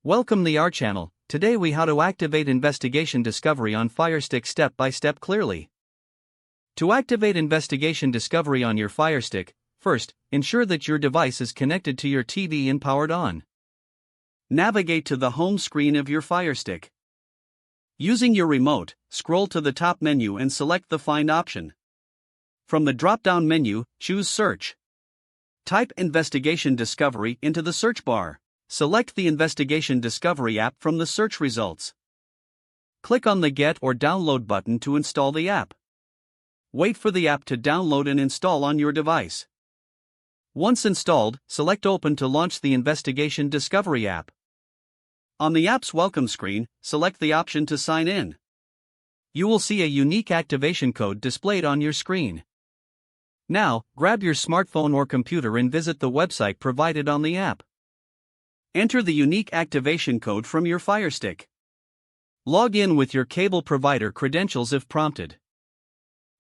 Welcome to our channel. Today we how to activate investigation discovery on Firestick step by step clearly. To activate investigation discovery on your Firestick, first, ensure that your device is connected to your TV and powered on. Navigate to the home screen of your Firestick. Using your remote, scroll to the top menu and select the Find option. From the drop-down menu, choose Search. Type Investigation Discovery into the search bar. Select the Investigation Discovery app from the search results. Click on the Get or Download button to install the app. Wait for the app to download and install on your device. Once installed, select Open to launch the Investigation Discovery app. On the app's welcome screen, select the option to sign in. You will see a unique activation code displayed on your screen. Now, grab your smartphone or computer and visit the website provided on the app. Enter the unique activation code from your Firestick. Log in with your cable provider credentials if prompted.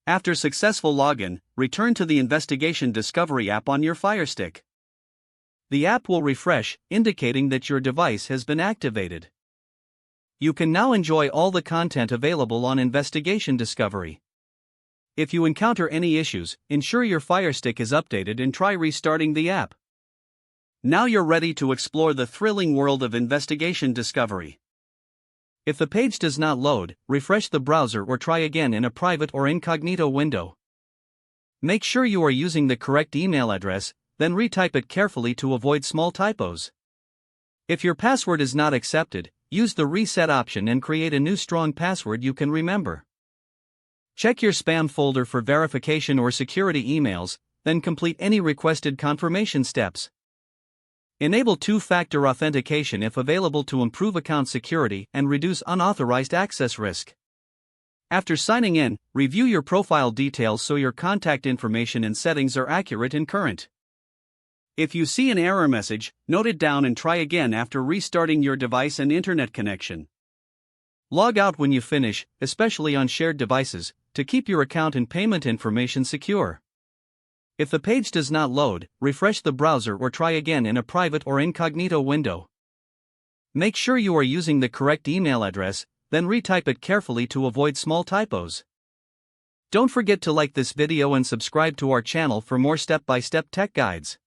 After successful login, return to the Investigation Discovery app on your Firestick. The app will refresh, indicating that your device has been activated. You can now enjoy all the content available on Investigation Discovery. If you encounter any issues, ensure your Firestick is updated and try restarting the app. Now you're ready to explore the thrilling world of investigation discovery. If the page does not load, refresh the browser or try again in a private or incognito window. Make sure you are using the correct email address, then retype it carefully to avoid small typos. If your password is not accepted, use the reset option and create a new strong password you can remember. Check your spam folder for verification or security emails, then complete any requested confirmation steps. Enable two-factor authentication if available to improve account security and reduce unauthorized access risk. After signing in, review your profile details so your contact information and settings are accurate and current. If you see an error message, note it down and try again after restarting your device and internet connection. Log out when you finish, especially on shared devices, to keep your account and payment information secure. If the page does not load, refresh the browser or try again in a private or incognito window. Make sure you are using the correct email address, then retype it carefully to avoid small typos. Don't forget to like this video and subscribe to our channel for more step-by-step tech guides.